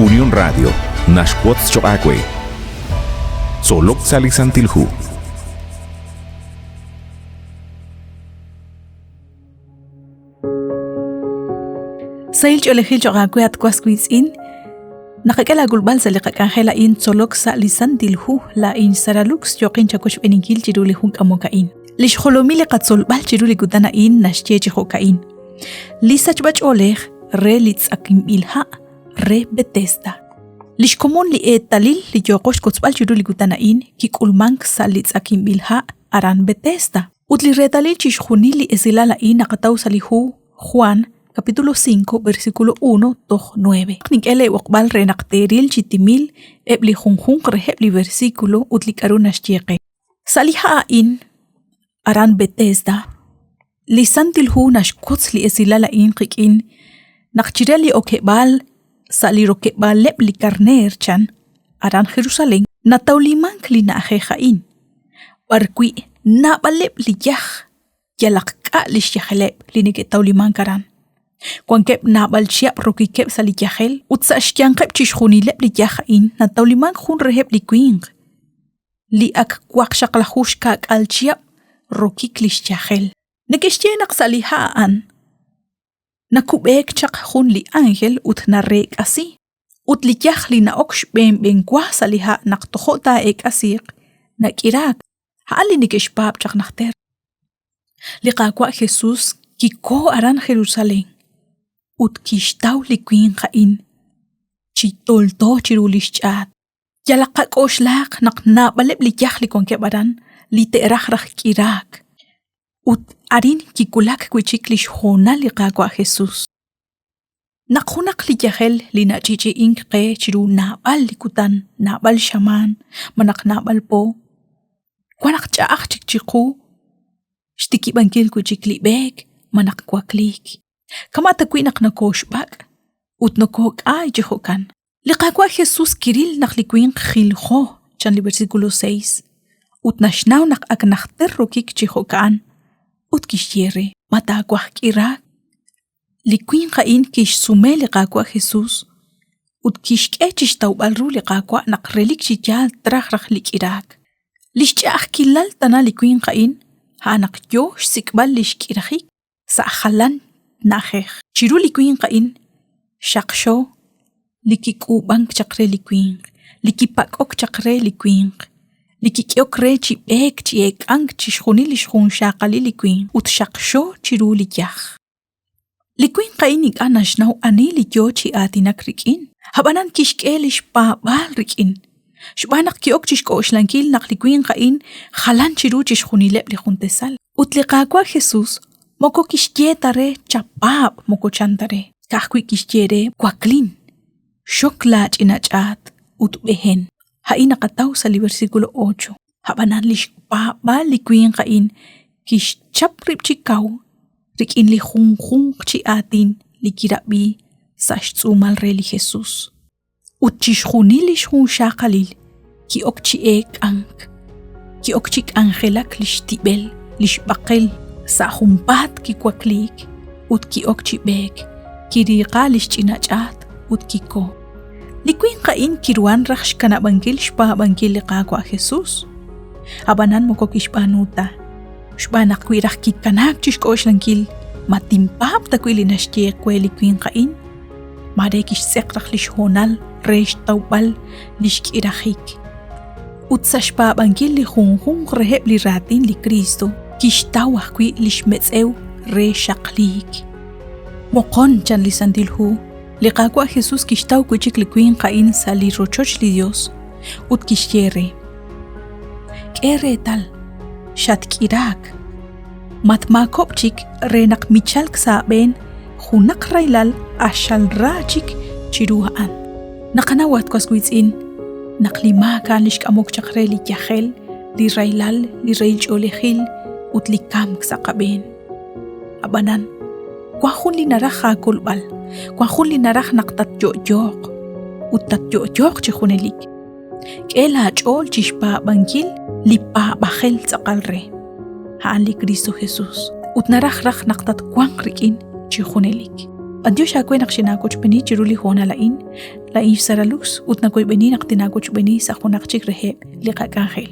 Unión Radio, Nashquatz Choacue. Solok Salisantilhu. Sail Cholehil Choacue at Quasquis in. Nakakala gulbal sa likakahela in Solok Salisantilhu la in Saralux Jokin Chakush Enigil Chirulihung Amokain. Lish Holomile Katsolbal Chiruligutan in Nashchechi Hokain. Lisach Bach Oleg, Re Litz Akim Ilha, Re Bethesda. Lish common li etalil li Jokosh Kotzbal Chiruligutan Kik Ulmank Salitz Akim Ilha, Aran Bethesda. Utli retalil Chishuni li Esilala in Nakatau Salihu, Juan, capítulo 5, versículo 1, 9. Nikele wakbal renakteril chitimil, ebli junjun rehebli versículo utlik arunas cheque. Saliha in, Aran Bethesda. Lisantilhu nashkots li esilala in kikin, nakchireli okebal, salirokebal lebli karner chan, Aran Jerusalén, nataulimank li naajejain. Barkwi nabaleb li yah, yalakka li shyaheleb li niketauliman karan. Kwan kep nabal siap roki kep sali jahel, utsa shkian kep chishuni leb li jahain, natauliman khun reheb li quing. Li ak kwak shaklahush kak al siap roki klish jahel. Nekeshtienak sali haan. Nakubek chak khun li angel ut narek asi. Ut li jahli na oksh ben kwa sali ha naktohota ek asir. Nak Irak, haali nekeshpab chak nakter. Li kakwa Jesus kiko aran Jerusalén. Ut kishtaw li queen kain. Chitolto chirulish chat. Yalakak oshlak nak nabaleb li yah li konkebaran li teerah kirak. Ut arin kikulak kwichiklish hona li kakwa Jesus. Nakhunak li yahel li na chichi inkre chiru nabal li kutan, nabal shaman, manak nabal po. Kwanak chaak chikchiku. Shtiki bankil kwichikli beg, manak kwaklik. Kama takwinak na koshbak, ut no kok ay jehokan. Likakwa Jesus kiril naklikwing khilho, chan li versículo 6. Ut nashnaw nak agnakter rokik jehokan, ut kishiere, matakwak Irak. Likwing kain kish sume likakwa Jesus, ut kish kechish tawbalru likakwa nak relik chijal trach lik Irak. Lishchak kilal tana likwing kain, hanak yosh sikbal lish kirahik, sa akhalan Najej. Chiru likwing kain, shaksho, likikubang chakre likwing, likipakok chakre likwing, likikyokre chibek chiek ang chishuni lishun shakali likwing, ut shaksho chiru likyach. Likwing kain anash naw ani likyo chi atinak rikin, habanan kishkelish bal rikin. Shbanak kyok chishko oshlankil nak likwing kain, halan chiru chishuni lep lijuntesal. Ut likakwa Jesus, Moko kishtare chapap moko chantare. Kahkwi kishtare kwaklin. Shoklach inachat ut behen. Hain nakataw sa versículo 8. Habanan lish papa likwing kain. Kish chaprip chikaw. Rikin li hung chi atin likirabi sa shtsumal re li Jesus. Ut chishuni lish hung shakalil. Ki ok chi ek ank. Ki ok chik angelak lish tibel. Lish bakel. Sa humpat ki kwaklik, ut ki okchibek, kirikalish chinachat, ut kiko. Likwing kain kiruan raksh kana bangkil shpa bangkil likakwa Jesus. Habanan mo kokishpanuta. Shpa nakwirak kikanak chishkosh langkil, matimpap takwili nashtiek kwe likwing kain. Marekish sekrak lish honal, resh taubal, lish kirahik. Ut sa shpa bangkil li hung reheb li ratin li Kristo. Kishtawah kwi lishmetsew re shaklik. Mokon chan lisantilhu, likakwa Jesus kishtaw kwichik likwing kain sa li rochoch li Dios, ut kishiere. Kere tal, shat kirak. Matmakopchik re nak michalk sa ben, hunak railal ashal rachik chiruhaan. Nakanawat kwaskwitsin, naklima kan lish kamok chakre li yahel, li railal, li rail olehil, utlikam sa kaben. Abanan, kwahun li narach kulbal, kwahun li narach naktatjojok, utatjojok chihunelik. Kela chol chishpa bangkil, lipa bahel sa kalre. Haan li Kristo Jesus, ut narach naktat kwang rikin chihunelik. Adios ako naksinako chbeni chiruli hona lain saralux ut nakoy beni naktinako chbeni sa kunak chikrehe likakahel.